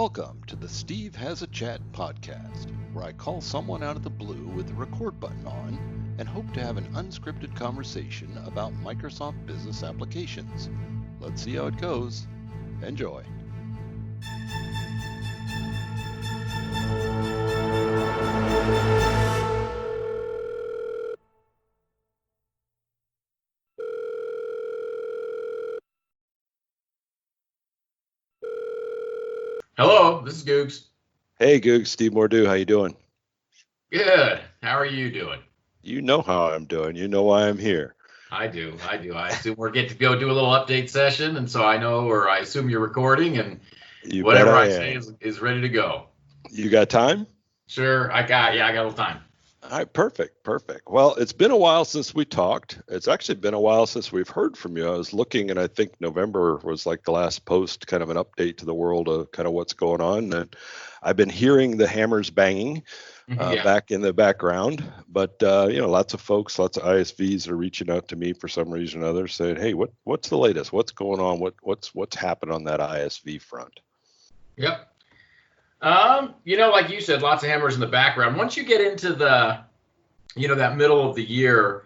Welcome to the Steve Has a Chat podcast, where I call someone out of the blue with the record button on and hope to have an unscripted conversation about Microsoft business applications. Let's see how it goes. Enjoy. Hello, this is Guggs. Hey, Guggs, Steve Mordue, how you doing? Good. How are you doing? You know how I'm doing. You know why I'm here. I do. I assume we're getting to go do a little update session, and so I know, or I assume you're recording, and whatever I say is ready to go. You got time? Sure, I got a little time. All right, perfect. Well, it's been a while since we talked. It's actually been a while since we've heard from you. I was looking, and I think November was like the last post, kind of an update to the world of kind of what's going on. And I've been hearing the hammers banging back in the background, but lots of folks, lots of ISVs are reaching out to me for some reason or other, saying, "Hey, what's the latest? What's going on? What's happened on that ISV front?" Yep. Like you said, lots of hammers in the background. Once you get into that middle of the year,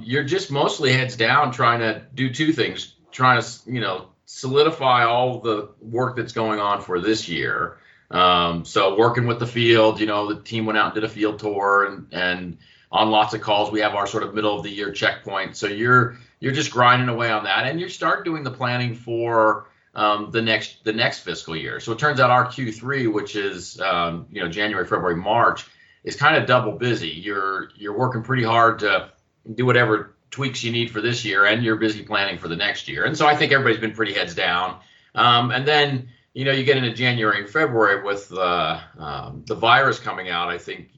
you're just mostly heads down trying to do two things, trying to, solidify all the work that's going on for this year. So working with the field, the team went out and did a field tour and on lots of calls, we have our sort of middle of the year checkpoint. So you're just grinding away on that, and you start doing the planning for the next fiscal year. So it turns out our Q3, which is January, February, March, is kind of double busy. You're working pretty hard to do whatever tweaks you need for this year, and you're busy planning for the next year. And so I think everybody's been pretty heads down. And then you get into January and February with the virus coming out. I think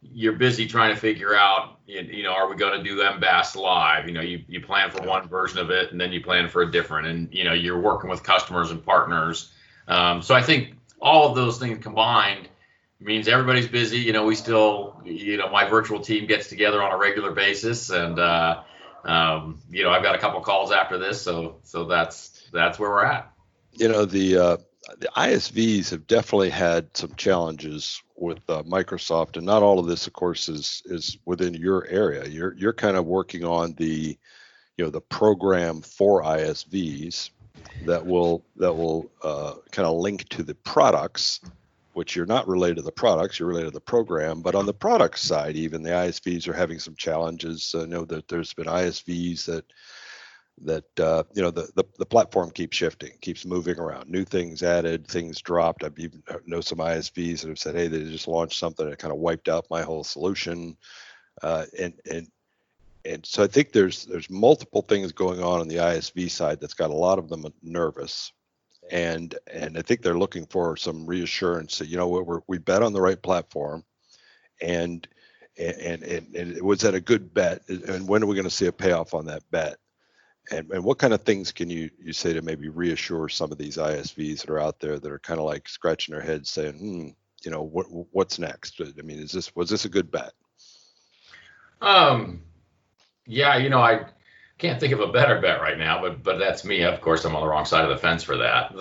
you're busy trying to figure out, are we going to do MBAS.live? You plan for one version of it, and then you plan for a different, and you're working with customers and partners. So I think all of those things combined means everybody's busy. We still, my virtual team gets together on a regular basis, and I've got a couple calls after this, so that's where we're at. The ISVs have definitely had some challenges with Microsoft, and not all of this, of course, is within your area. You're kind of working on the program for ISVs that will kind of link to the products, which you're not related to the products, you're related to the program. But on the product side, even the ISVs are having some challenges. I know that there's been ISVs that the platform keeps shifting, keeps moving around, new things added, things dropped. I even know some ISVs that have said, "Hey, they just launched something that kind of wiped out my whole solution," and so I think there's multiple things going on the ISV side that's got a lot of them nervous, and I think they're looking for some reassurance that we bet on the right platform, and was that a good bet, and when are we going to see a payoff on that bet? And what kind of things can you say to maybe reassure some of these ISVs that are out there that are kind of like scratching their heads saying, what's next? I mean, was this a good bet? I can't think of a better bet right now, but that's me. Of course, I'm on the wrong side of the fence for that.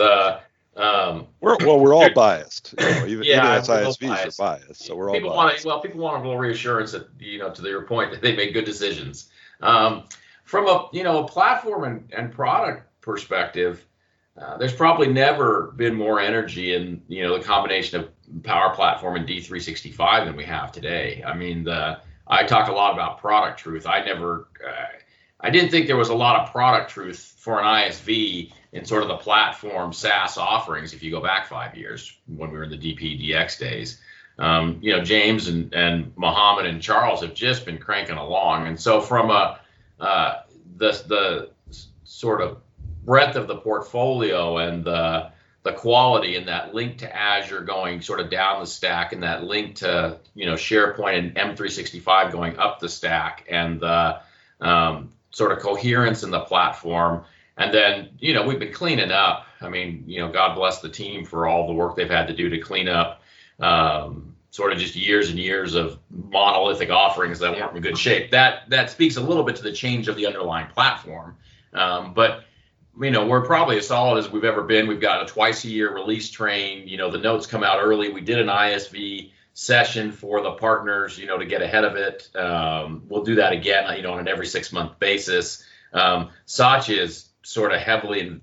We're all biased. Even as ISVs biased. are biased, so we're all biased. People want a little reassurance that to your point that they make good decisions. From a platform and product perspective, there's probably never been more energy in the combination of Power Platform and D365 than we have today. I mean, I talk a lot about product truth. I didn't think there was a lot of product truth for an ISV in sort of the platform SaaS offerings. If you go back 5 years when we were in the DPDX days, James and Mohamed.and Charles have just been cranking along, and so from the sort of breadth of the portfolio and the quality and that link to Azure going sort of down the stack, and that link to SharePoint and M365 going up the stack, and the sort of coherence in the platform. And then we've been cleaning up. I mean, God bless the team for all the work they've had to do to clean up sort of just years and years of monolithic offerings that weren't in good shape. That speaks a little bit to the change of the underlying platform. But we're probably as solid as we've ever been. We've got a twice a year release train. The notes come out early. We did an ISV session for the partners, to get ahead of it. We'll do that again, on an every 6-month basis. Satya is sort of heavily,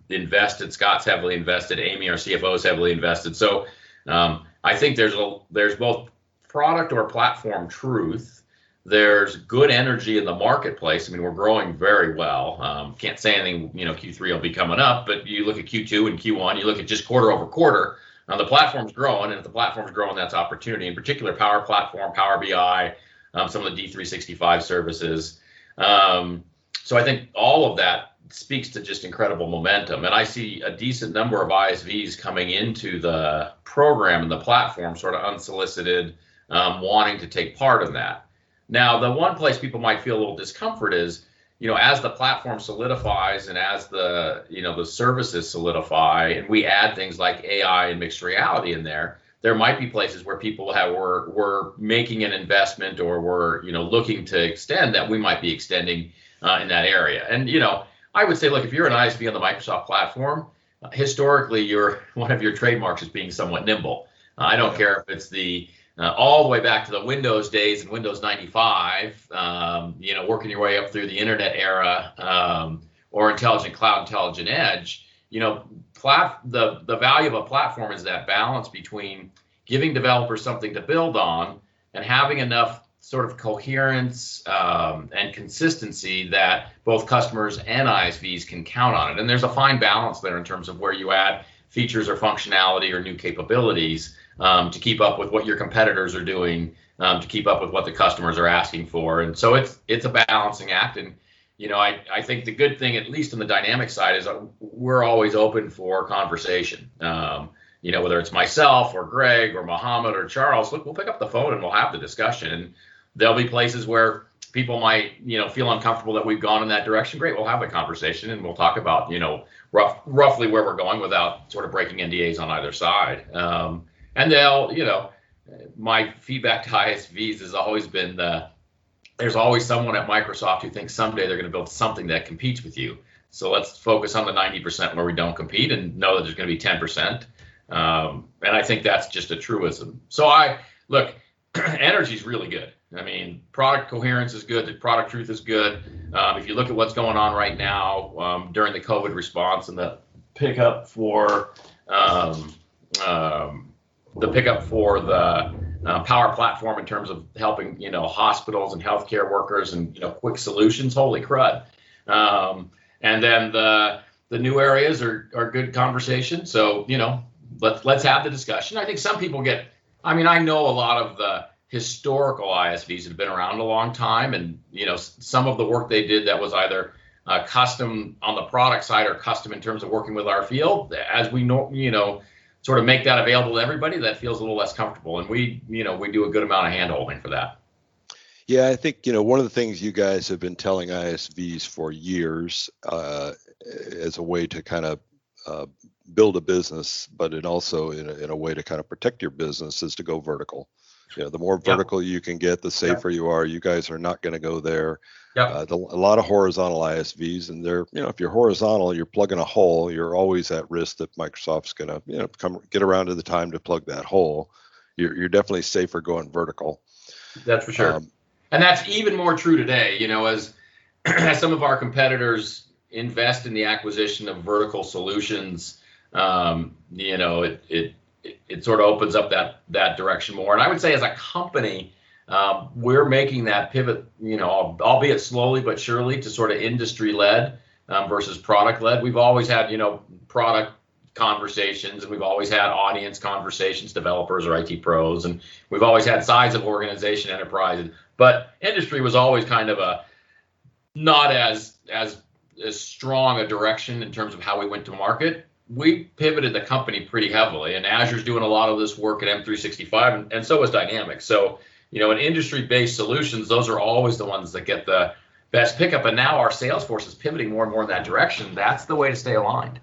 invested. Scott's heavily invested. Amy, our CFO, is heavily invested. So I think there's both product or platform truth. There's good energy in the marketplace. We're growing very well. Can't say anything, Q3 will be coming up, but you look at Q2 and Q1, you look at just quarter over quarter. Now the platform's growing, and if the platform's growing, that's opportunity. In particular, Power Platform, Power BI, some of the D365 services. So I think all of that speaks to just incredible momentum. And I see a decent number of ISVs coming into the program and the platform sort of unsolicited, wanting to take part in that. Now, the one place people might feel a little discomfort is, as the platform solidifies and as the services solidify, and we add things like AI and mixed reality in there might be places where people were making an investment or were, looking to extend, that we might be extending in that area. And, I would say, look, if you're an ISV on the Microsoft platform, historically, one of your trademarks is being somewhat nimble. I don't care if it's all the way back to the Windows days and Windows 95, working your way up through the internet era, or intelligent cloud, intelligent edge. The value of a platform is that balance between giving developers something to build on and having enough sort of coherence and consistency that both customers and ISVs can count on it. And there's a fine balance there in terms of where you add features or functionality or new capabilities to keep up with what your competitors are doing, to keep up with what the customers are asking for. And so it's a balancing act. And, I think the good thing, at least on the dynamic side, is we're always open for conversation. Whether it's myself or Greg or Mohamed or Charles, look, we'll pick up the phone and we'll have the discussion. And there'll be places where people might, feel uncomfortable that we've gone in that direction. Great, we'll have the conversation and we'll talk about, roughly where we're going without sort of breaking NDAs on either side. And they'll, my feedback to ISVs has always been there's always someone at Microsoft who thinks someday they're going to build something that competes with you. So let's focus on the 90% where we don't compete and know that there's going to be 10%. And I think that's just a truism. So energy is really good. Product coherence is good. The product truth is good. If you look at what's going on right now during the COVID response and the pickup for the Power Platform in terms of helping, hospitals and healthcare workers and, quick solutions, holy crud. And then the new areas are good conversation. So, let's have the discussion. I think some people I know a lot of the historical ISVs have been around a long time, and, some of the work they did that was either custom on the product side or custom in terms of working with our field, as we know, sort of make that available to everybody, that feels a little less comfortable. And we do a good amount of hand-holding for that. Yeah, I think, one of the things you guys have been telling ISVs for years as a way to kind of build a business, but it also in a way to kind of protect your business, is to go vertical. The more vertical you can get, the safer you are. You guys are not going to go there. A lot of horizontal ISVs, and they're, if you're horizontal, you're plugging a hole, you're always at risk that Microsoft's going to, get around to the time to plug that hole. You're definitely safer going vertical. That's for sure. And that's even more true today, as some of our competitors invest in the acquisition of vertical solutions, it sort of opens up that direction more. And I would say as a company, we're making that pivot, albeit slowly but surely, to sort of industry-led versus product-led. We've always had, product conversations, and we've always had audience conversations, developers or IT pros, and we've always had size of organization, enterprise. But industry was always kind of not as strong a direction in terms of how we went to market. We pivoted the company pretty heavily, and Azure's doing a lot of this work at M365, and so is Dynamics. So, in industry-based solutions, those are always the ones that get the best pickup. And now our sales force is pivoting more and more in that direction. That's the way to stay aligned.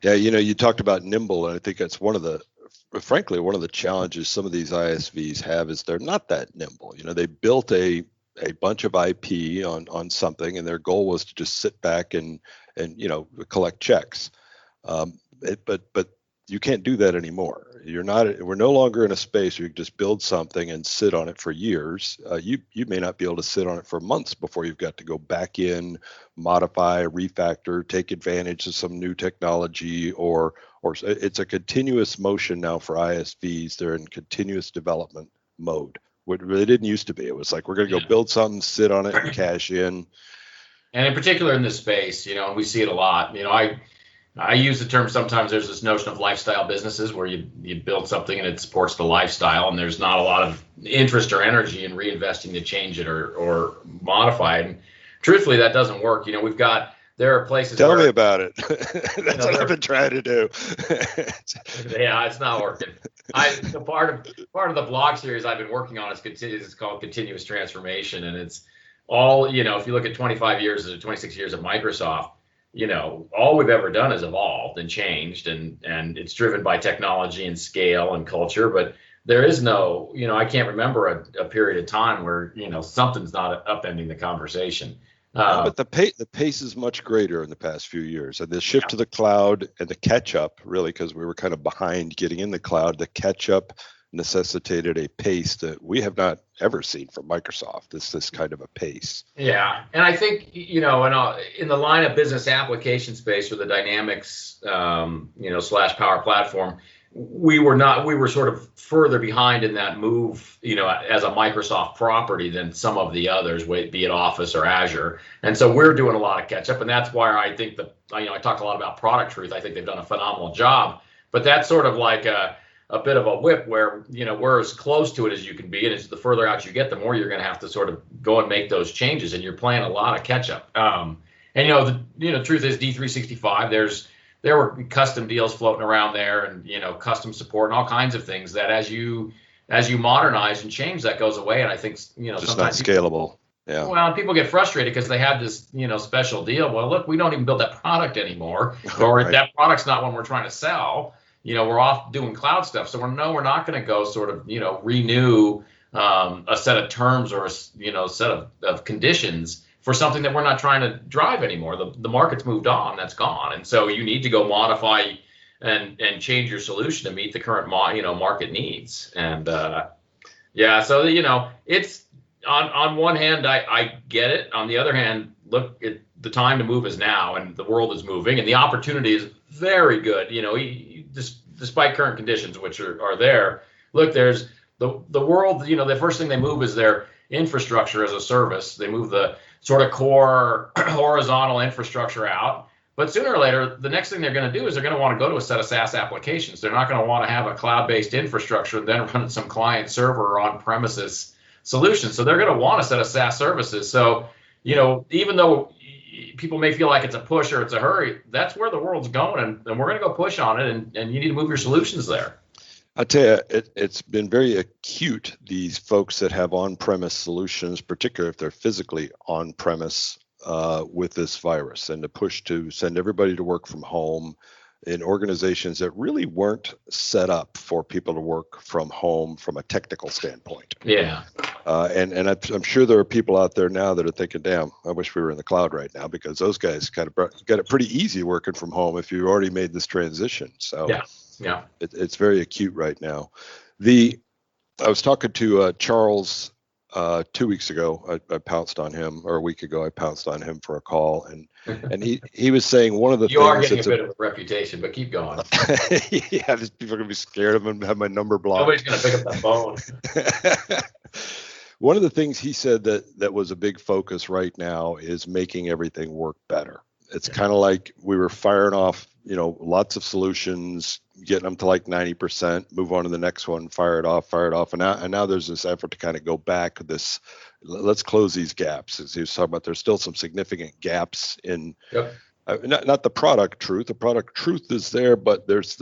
Yeah, you talked about nimble, and I think that's frankly, one of the challenges some of these ISVs have is they're not that nimble. They built a a bunch of IP on something, and their goal was to just sit back and collect checks. But you can't do that anymore. We're no longer in a space where you can just build something and sit on it for years. You may not be able to sit on it for months before you've got to go back in, modify, refactor, take advantage of some new technology, or it's a continuous motion now for ISVs. They're in continuous development mode. What really didn't used to be. It was like, we're going to go build something, sit on it, and cash in. And in particular in this space, and we see it a lot. I use the term, sometimes there's this notion of lifestyle businesses where you build something and it supports the lifestyle, and there's not a lot of interest or energy in reinvesting to change it or modify it. And truthfully, that doesn't work. There are places. Tell me about it. That's what I've been trying to do. Yeah, it's not working. Part of the blog series I've been working on is called Continuous Transformation, and it's all, if you look at 26 years of Microsoft, all we've ever done is evolved and changed, and it's driven by technology and scale and culture. But there is no, I can't remember a period of time where, something's not upending the conversation. But the pace is much greater in the past few years, and the shift to the cloud and the catch up, really, because we were kind of behind getting in the cloud. The catch up necessitated a pace that we have not ever seen from Microsoft. This kind of a pace. Yeah, and I think in the line of business application space, or the Dynamics / Power Platform, we were sort of further behind in that move, as a Microsoft property than some of the others, be it Office or Azure. And so we're doing a lot of catch up, and that's why I think that I talked a lot about Product Truth. I think they've done a phenomenal job, but that's sort of like a bit of a whip where, we're as close to it as you can be. And as the further out you get, the more you're going to have to sort of go and make those changes, and you're playing a lot of catch up. The truth is D365, there were custom deals floating around there, and, custom support and all kinds of things that as you modernize and change, that goes away. And I think, just not scalable. Yeah. Well, people get frustrated because they have this, special deal. Well, look, we don't even build that product anymore, or right. That product's not one we're trying to sell. We're off doing cloud stuff. So we're not going to go sort of, renew a set of terms or a set of conditions for something that we're not trying to drive anymore. The market's moved on, that's gone. And so you need to go modify and change your solution to meet the current market needs. And so it's on one hand, I get it. On the other hand, look, the time to move is now, and the world is moving, and the opportunity is very good. Despite current conditions, which are there. Look, there's the world. The first thing they move is their infrastructure as a service. They move the sort of core horizontal infrastructure out. But sooner or later, the next thing they're going to do is they're going to want to go to a set of SaaS applications. They're not going to want to have a cloud-based infrastructure and then run some client server or on-premises solution. So they're going to want a set of SaaS services. So, even though people may feel like it's a push or it's a hurry, that's where the world's going, and we're going to go push on it, and you need to move your solutions there. I tell you, it's been very acute, these folks that have on-premise solutions, particularly if they're physically on-premise with this virus, and the push to send everybody to work from home in organizations that really weren't set up for people to work from home from a technical standpoint. Yeah. And I'm sure there are people out there now that are thinking, damn, I wish we were in the cloud right now, because those guys kind of got it pretty easy working from home if you already made this transition. So yeah, it's very acute right now. I was talking to Charles 2 weeks ago. I pounced on him, or a week ago. I pounced on him for a call, and he was saying one of the you are getting a bit of a reputation, but keep going. Yeah, people are gonna be scared of him and have my number blocked. Nobody's gonna pick up that phone. One of the things he said that was a big focus right now is making everything work better. It's kind of like we were firing off, lots of solutions, getting them to like 90%, move on to the next one, fire it off. And now there's this effort to kind of go back let's close these gaps. As he was talking about, there's still some significant gaps in, not the product truth. The product truth is there, but there's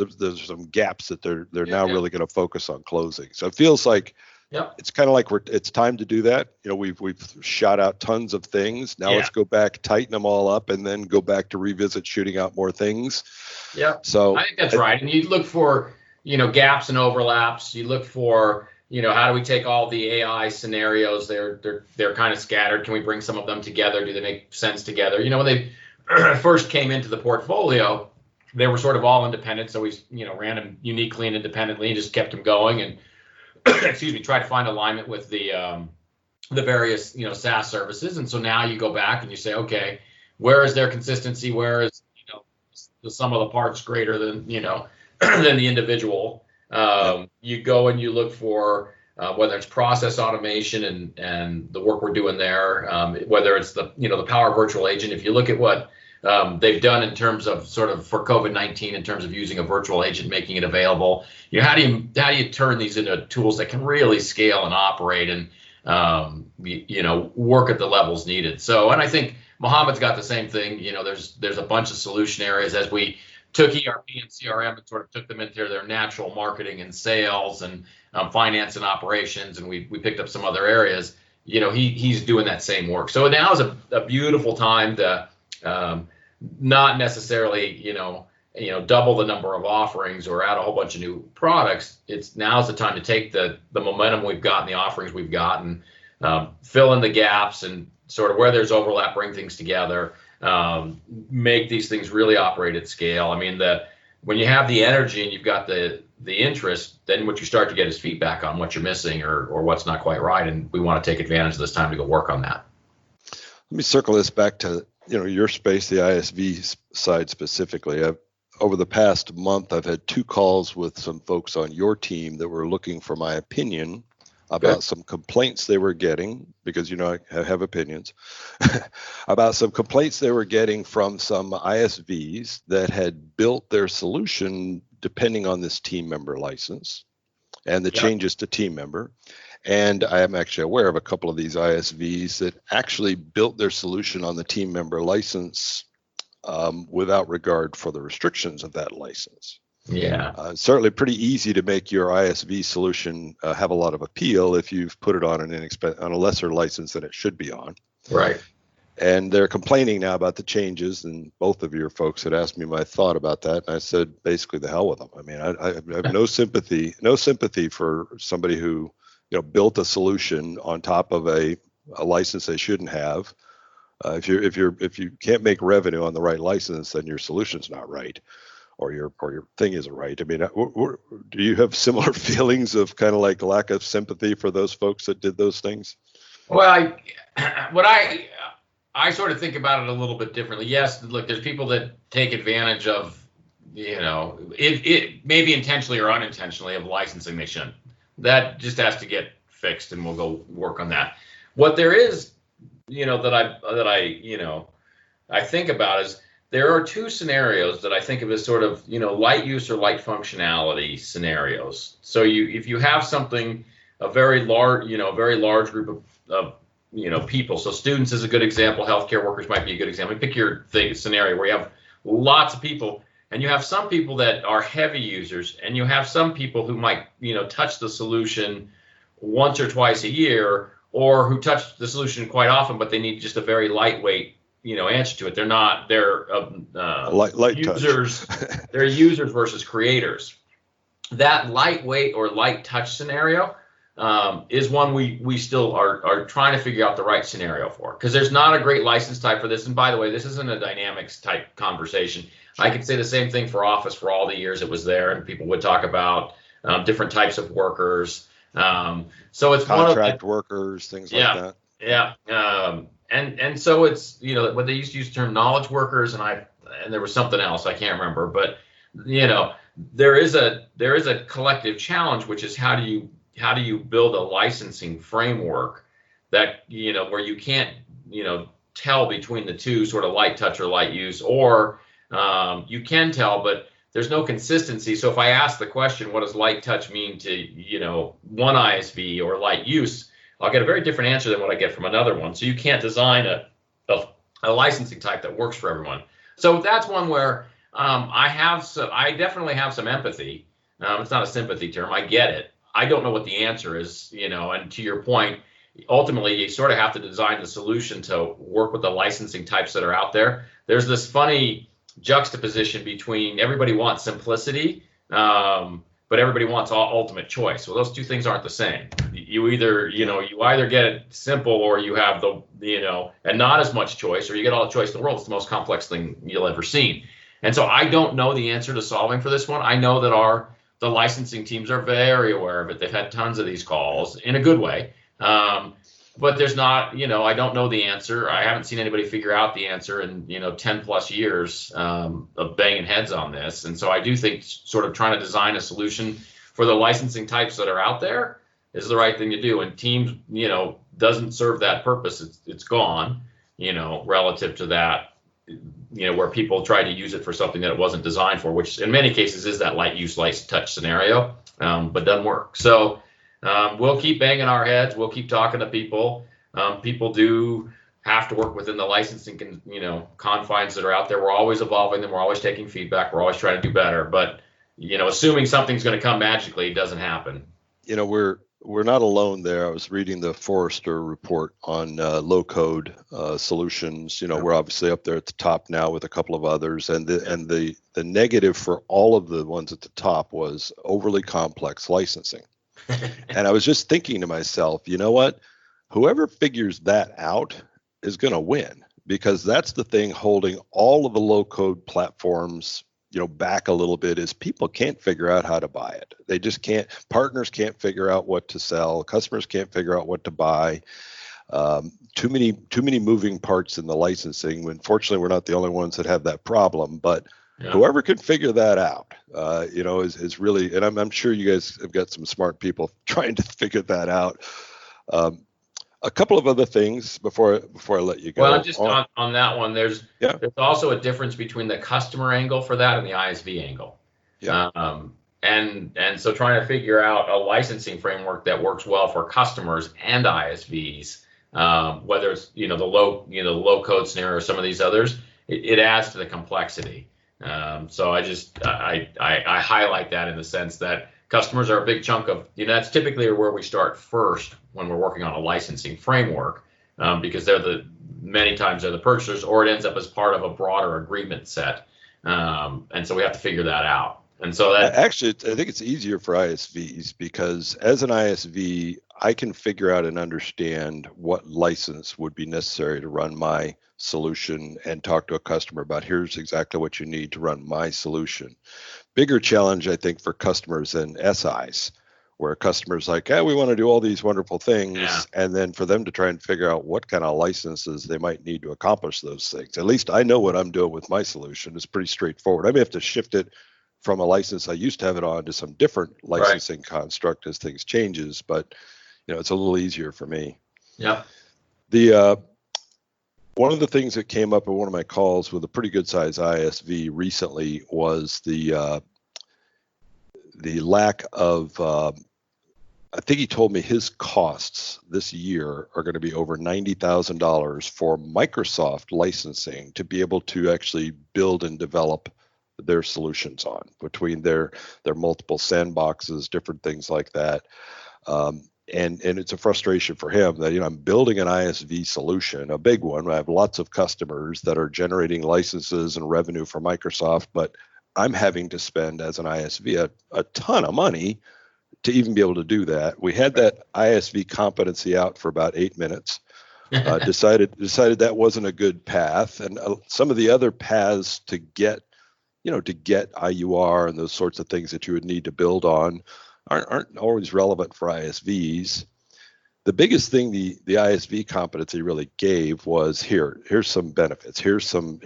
some gaps that they're now really going to focus on closing. So it feels like, it's kind of like it's time to do that. We've shot out tons of things. Now let's go back, tighten them all up, and then go back to revisit shooting out more things. Yeah. So I think that's right. And you look for, gaps and overlaps. You look for, how do we take all the AI scenarios? They're kind of scattered. Can we bring some of them together? Do they make sense together? When they first came into the portfolio, they were sort of all independent. So we, ran them uniquely and independently and just kept them going and, excuse me, try to find alignment with the various, SaaS services. And so now you go back and you say, okay, where is their consistency? Where is, the sum of the parts greater than, than the individual? You go and you look for whether it's process automation and the work we're doing there, whether it's the Power Virtual Agent. If you look at what they've done in terms of sort of for COVID-19, in terms of using a virtual agent, making it available, how do you turn these into tools that can really scale and operate and work at the levels needed? So, and I think Mohamed's got the same thing. There's a bunch of solution areas as we took ERP and CRM and sort of took them into their natural marketing and sales and finance and operations, and we picked up some other areas. He's doing that same work. So now is a beautiful time to not necessarily double the number of offerings or add a whole bunch of new products. Now's the time to take the momentum we've got and the offerings we've got and fill in the gaps and sort of where there's overlap, bring things together. Make these things really operate at scale. I mean, when you have the energy and you've got the interest, then what you start to get is feedback on what you're missing or what's not quite right. And we want to take advantage of this time to go work on that. Let me circle this back to your space, the ISV side specifically. Over the past month, I've had 2 calls with some folks on your team that were looking for my opinion about some complaints they were getting, because I have opinions, about some complaints they were getting from some ISVs that had built their solution depending on this team member license and the changes to team member. And I am actually aware of a couple of these ISVs that actually built their solution on the team member license without regard for the restrictions of that license. Yeah. Certainly pretty easy to make your ISV solution have a lot of appeal if you've put it on on a lesser license than it should be on. Right. And they're complaining now about the changes, and both of your folks had asked me my thought about that, and I said basically the hell with them. I mean, I have no sympathy for somebody who built a solution on top of a license they shouldn't have. If you can't make revenue on the right license, then your solution's not right. Or your thing isn't right. I mean, do you have similar feelings of kind of like lack of sympathy for those folks that did those things? Well, I sort of think about it a little bit differently. Yes, look, there's people that take advantage of, it maybe intentionally or unintentionally, of licensing they shouldn't. That just has to get fixed, and we'll go work on that. What there is, that I think about is, there are 2 scenarios that I think of as sort of, light use or light functionality scenarios. So if you have something, a very large group of people. So students is a good example. Healthcare workers might be a good example. Pick your scenario where you have lots of people, and you have some people that are heavy users, and you have some people who might, touch the solution once or twice a year, or who touch the solution quite often, but they need just a very lightweight answer to it. They're light users. They're users versus creators. That lightweight or light touch scenario is one we still are trying to figure out the right scenario for, because there's not a great license type for this. And by the way, this isn't a Dynamics type conversation. I could say the same thing for Office for all the years it was there, and people would talk about different types of workers. So it's contract workers, things like that. Yeah. And so it's, when they used to use the term knowledge workers, and there was something else I can't remember, but there is a collective challenge, which is how do you build a licensing framework that where you can't tell between the 2, sort of light touch or light use, or you can tell, but there's no consistency. So if I ask the question, what does light touch mean to one ISV or light use, I'll get a very different answer than what I get from another one. So you can't design a licensing type that works for everyone. So that's one where I definitely have some empathy. It's not a sympathy term. I get it. I don't know what the answer is, and to your point, ultimately you sort of have to design the solution to work with the licensing types that are out there. There's this funny juxtaposition between everybody wants simplicity, but everybody wants ultimate choice. Well, those two things aren't the same. You either, you either get it simple, or you have and not as much choice, or you get all the choice in the world. It's the most complex thing you'll ever seen. And so I don't know the answer to solving for this one. I know that the licensing teams are very aware of it. They've had tons of these calls in a good way. But there's not, I don't know the answer. I haven't seen anybody figure out the answer in, 10 plus years of banging heads on this. And so I do think sort of trying to design a solution for the licensing types that are out there is the right thing to do. And Teams, doesn't serve that purpose. It's gone, relative to that, where people try to use it for something that it wasn't designed for, which in many cases is that light use, light touch scenario, but doesn't work. So we'll keep banging our heads. We'll keep talking to people. People do have to work within the licensing, confines that are out there. We're always evolving them. We're always taking feedback. We're always trying to do better. But, assuming something's going to come magically, it doesn't happen. We're not alone there. I was reading the Forrester report on low-code solutions. We're obviously up there at the top now with a couple of others, and the negative for all of the ones at the top was overly complex licensing. And I was just thinking to myself, you know what? Whoever figures that out is going to win, because that's the thing holding all of the low-code platforms back a little bit, is people can't figure out how to buy it. They just can't. Partners can't figure out what to sell. Customers can't figure out what to buy. Too many moving parts in the licensing. Unfortunately, we're not the only ones that have that problem, but whoever can figure that out, is really, and I'm sure you guys have got some smart people trying to figure that out. A couple of other things before I let you go. Well, just on that one, there's also a difference between the customer angle for that and the ISV angle. Yeah. And so trying to figure out a licensing framework that works well for customers and ISVs, whether it's the low code scenario or some of these others, it adds to the complexity. So I highlight that in the sense that customers are a big chunk of, that's typically where we start first when we're working on a licensing framework, because many times they're the purchasers, or it ends up as part of a broader agreement set. And so we have to figure that out. And so that actually, I think it's easier for ISVs, because as an ISV, I can figure out and understand what license would be necessary to run my solution and talk to a customer about, here's exactly what you need to run my solution. Bigger challenge, I think, for customers and SIs, where customers like, we want to do all these wonderful things, and then for them to try and figure out what kind of licenses they might need to accomplish those things. At least I know what I'm doing with my solution. It's pretty straightforward. I may have to shift it from a license I used to have it on to some different licensing construct as things changes, but it's a little easier for me. Yeah. One of the things that came up in one of my calls with a pretty good size ISV recently was the lack of, I think he told me his costs this year are going to be over $90,000 for Microsoft licensing to be able to actually build and develop their solutions on, between their multiple sandboxes, different things like that. And it's a frustration for him that, I'm building an ISV solution, a big one. I have lots of customers that are generating licenses and revenue for Microsoft, but I'm having to spend as an ISV a ton of money to even be able to do that. We had that ISV competency out for about 8 minutes. Decided that wasn't a good path, and some of the other paths to get IUR and those sorts of things that you would need to build on aren't always relevant for ISVs. The biggest thing the ISV competency really gave was, here's some benefits, here's some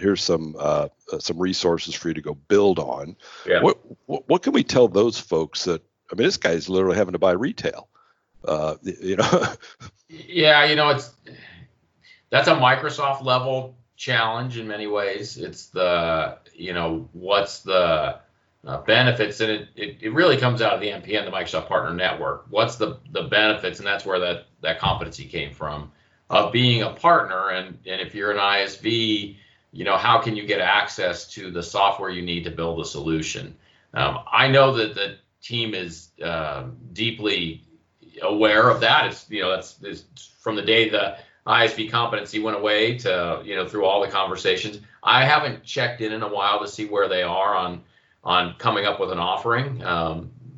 resources for you to go build on. Yeah. What can we tell those folks that, this guy's literally having to buy retail, Yeah, that's a Microsoft level challenge in many ways. It's what's the benefits, and it really comes out of the MPN, the Microsoft Partner Network. What's the benefits, and that's where that competency came from, of being a partner. And if you're an ISV, how can you get access to the software you need to build a solution? I know that the team is deeply aware of that. It's from the day the ISV competency went away to through all the conversations. I haven't checked in a while to see where they are on coming up with an offering.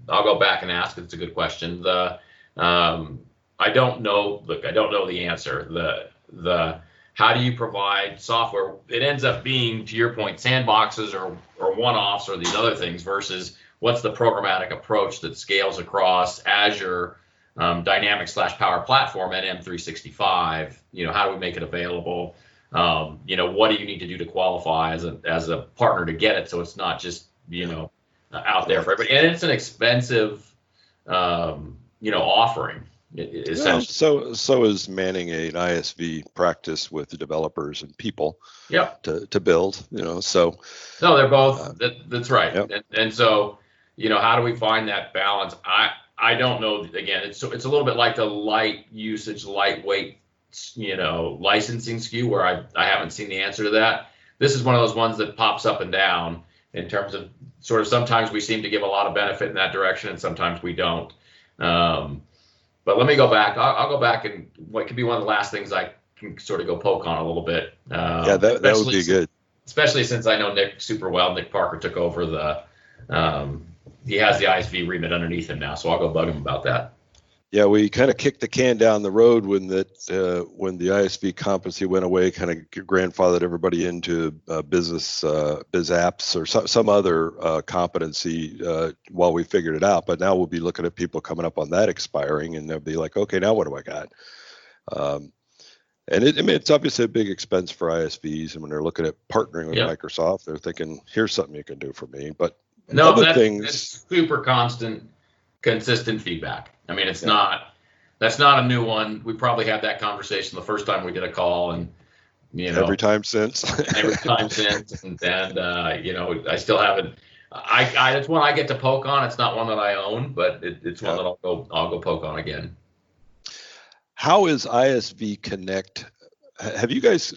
I'll go back and ask. It's a good question. I don't know. Look, I don't know the answer. The how do you provide software? It ends up being, to your point, sandboxes or one-offs or these other things versus what's the programmatic approach that scales across Azure, Dynamics/Power Platform, and M365. How do we make it available? What do you need to do to qualify as a partner to get it, so it's not just out there for everybody. And it's an expensive offering. So is manning an ISV practice with the developers and people. Yep. To build. So. No, they're both. That's right. Yep. And so how do we find that balance? I don't know. Again, it's a little bit like the light usage, lightweight licensing SKU where I haven't seen the answer to that. This is one of those ones that pops up and down in terms of sort of sometimes we seem to give a lot of benefit in that direction and sometimes we don't. But let me go back. I'll go back and what could be one of the last things I can sort of go poke on a little bit. That would be good. Especially since I know Nick super well. Nick Parker took over he has the ISV remit underneath him now, so I'll go bug him about that. Yeah, we kind of kicked the can down the road when the ISV competency went away, kind of grandfathered everybody into biz apps or some other competency while we figured it out. But now we'll be looking at people coming up on that expiring, and they'll be like, okay, now what do I got? And it's obviously a big expense for ISVs, and when they're looking at partnering with Microsoft, they're thinking, here's something you can do for me. But that's super consistent feedback. I mean, that's not a new one. We probably had that conversation the first time we did a call, and every time since, and I still haven't. It's one I get to poke on. It's not one that I own, but it's one that I'll go poke on again. How is ISV Connect? Have you guys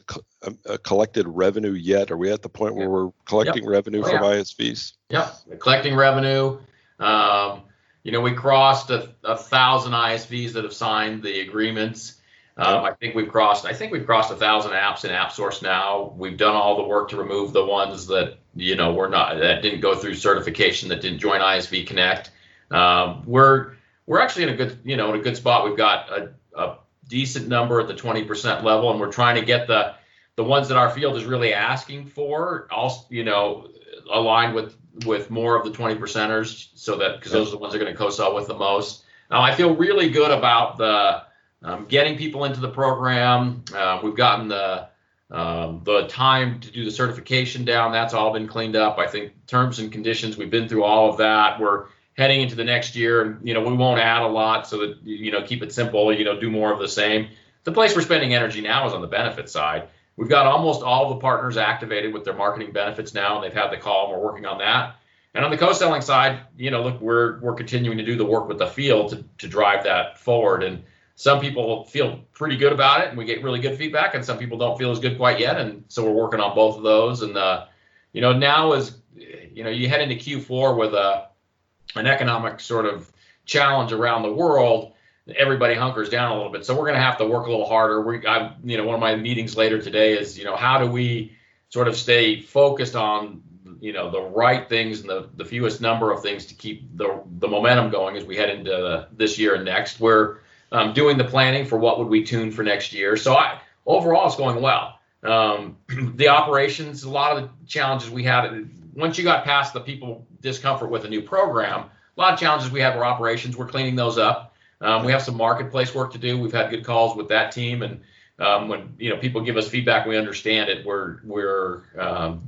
collected revenue yet? Are we at the point where we're collecting revenue from ISVs? Yep, collecting revenue. We crossed 1,000 ISVs that have signed the agreements. I think we've crossed 1,000 apps in AppSource now. We've done all the work to remove the ones that that didn't go through certification, that didn't join ISV Connect. We're actually in a good spot. We've got a decent number at the 20% level, and we're trying to get the ones that our field is really asking for, also aligned with more of the 20%ers, so that because those are the ones that are going to co-sell with the most. Now, I feel really good about the getting people into the program. We've gotten the time to do the certification down. That's all been cleaned up. I think terms and conditions, we've been through all of that. We're heading into the next year, and we won't add a lot, so that keep it simple. Do more of the same. The place we're spending energy now is on the benefit side. We've got almost all the partners activated with their marketing benefits now, and they've had the call, and we're working on that. And on the co-selling side, look, we're continuing to do the work with the field to drive that forward. And some people feel pretty good about it, and we get really good feedback, and some people don't feel as good quite yet. And so we're working on both of those. And now is you head into Q4 with an economic sort of challenge around the world. Everybody hunkers down a little bit. So we're going to have to work a little harder. One of my meetings later today is, how do we sort of stay focused on, the right things and the fewest number of things to keep the momentum going as we head into this year and next. We're doing the planning for what would we tune for next year. So overall, it's going well. The operations, a lot of the challenges we had, once you got past the people discomfort with a new program, a lot of challenges we had were operations. We're cleaning those up. We have some marketplace work to do. We've had good calls with that team, and when people give us feedback, we understand it. We're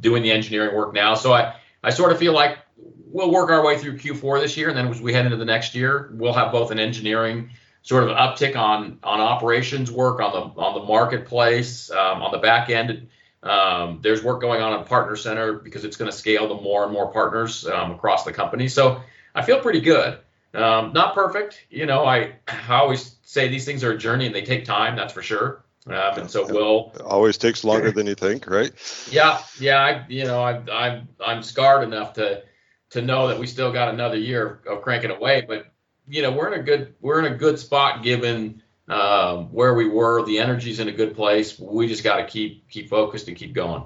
doing the engineering work now. So I sort of feel like we'll work our way through Q4 this year, and then as we head into the next year, we'll have both an engineering sort of uptick on operations work on the marketplace, on the back end. There's work going on Partner Center because it's going to scale to more and more partners across the company. So I feel pretty good. Not perfect. I always say these things are a journey and they take time, that's for sure. And so it always takes longer than you think, right? Yeah. I'm scarred enough to know that we still got another year of cranking away, but we're in a good spot given where we were. The energy's in a good place. We just got to keep focused and keep going.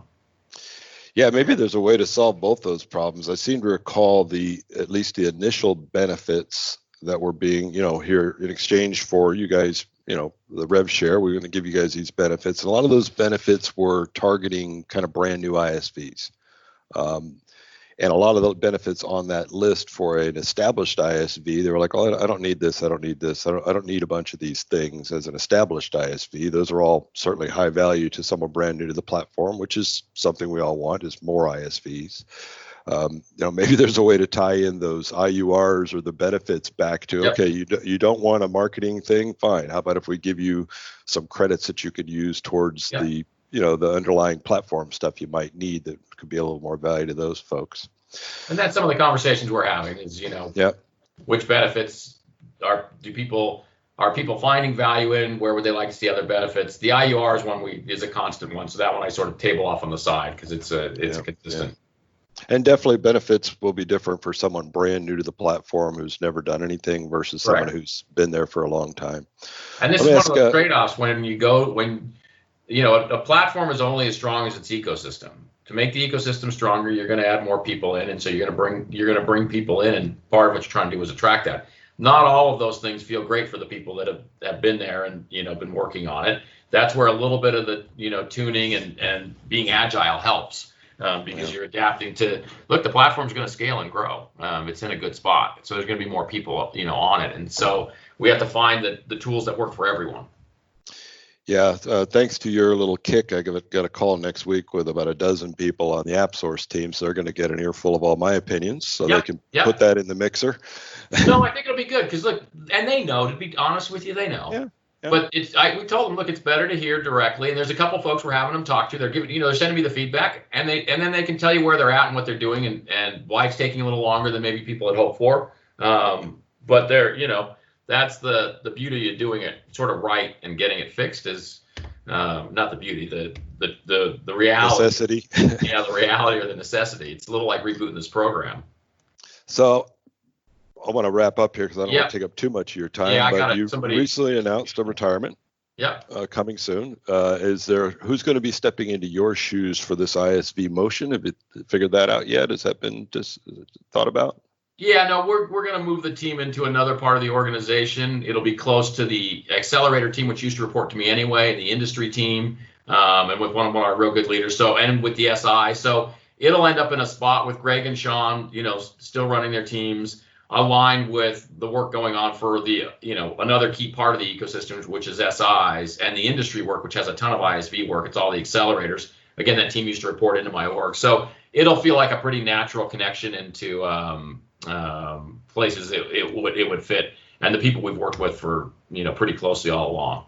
Yeah, maybe there's a way to solve both those problems. I seem to recall at least the initial benefits that were being, here in exchange for you guys, the rev share, we're going to give you guys these benefits. And a lot of those benefits were targeting kind of brand new ISVs. And a lot of the benefits on that list for an established ISV, they were like, oh, I don't need this. I don't need this. I don't need a bunch of these things as an established ISV. Those are all certainly high value to someone brand new to the platform, which is something we all want, is more ISVs. Maybe there's a way to tie in those IURs or the benefits back to, okay, you don't want a marketing thing, fine. How about if we give you some credits that you could use towards the underlying platform stuff you might need that could be a little more value to those folks. And that's some of the conversations we're having is, which benefits are people finding value in? Where would they like to see other benefits? The IUR is a constant one. So that one I sort of table off on the side because it's a consistent. Yeah. And definitely benefits will be different for someone brand new to the platform who's never done anything versus someone who's been there for a long time. And this is one of those trade-offs when a platform is only as strong as its ecosystem. To make the ecosystem stronger, you're going to add more people in, and so you're going to bring people in, and part of what you're trying to do is attract that. Not all of those things feel great for the people that have been there and been working on it. That's where a little bit of the tuning and being agile helps. Because you're adapting to the platform's going to scale and grow. It's in a good spot, so there's going to be more people on it, and so we have to find the tools that work for everyone. Yeah, thanks to your little kick, I got a call next week with about a dozen people on the AppSource team, so they're going to get an earful of all my opinions, so they can put that in the mixer. No, I think it'll be good because and they know. To be honest with you, they know. Yeah. But we told them, it's better to hear directly. And there's a couple folks we're having them talk to. They're giving, they're sending me the feedback, and then they can tell you where they're at and what they're doing and why it's taking a little longer than maybe people had hoped for. But that's the beauty of doing it sort of right and getting it fixed is not the beauty, the reality. Necessity. Yeah, the reality or the necessity. It's a little like rebooting this program. So I want to wrap up here because I don't want to take up too much of your time. Yeah, but you recently announced a retirement. Coming soon. Who's going to be stepping into your shoes for this ISV motion? Have you figured that out yet? Has that been just thought about? Yeah, no, we're going to move the team into another part of the organization. It'll be close to the accelerator team, which used to report to me anyway, the industry team, and with one of our real good leaders. And with the SI. So it'll end up in a spot with Greg and Sean, still running their teams, aligned with the work going on for the, another key part of the ecosystem, which is SIs, and the industry work, which has a ton of ISV work. It's all the accelerators. Again, that team used to report into my org. So it'll feel like a pretty natural connection into places it would fit, and the people we've worked with for, pretty closely all along.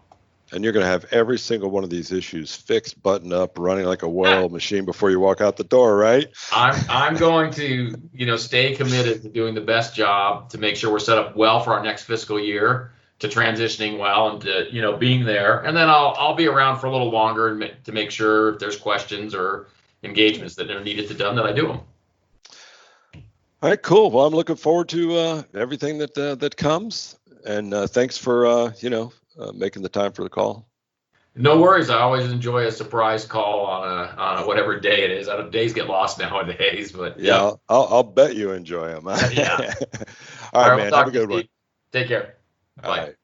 And you're going to have every single one of these issues fixed, buttoned up, running like a well-oiled machine before you walk out the door, right? I'm going to, stay committed to doing the best job to make sure we're set up well for our next fiscal year, to transitioning well, and to, being there. And then I'll be around for a little longer to make sure if there's questions or engagements that are needed to done, that I do them. All right, cool. Well, I'm looking forward to everything that comes. And thanks for, making the time for the call. No worries. I always enjoy a surprise call on a whatever day it is. Days get lost nowadays, but yeah, I'll bet you enjoy them. Yeah. All right, man. Have a good one. Take care. Bye.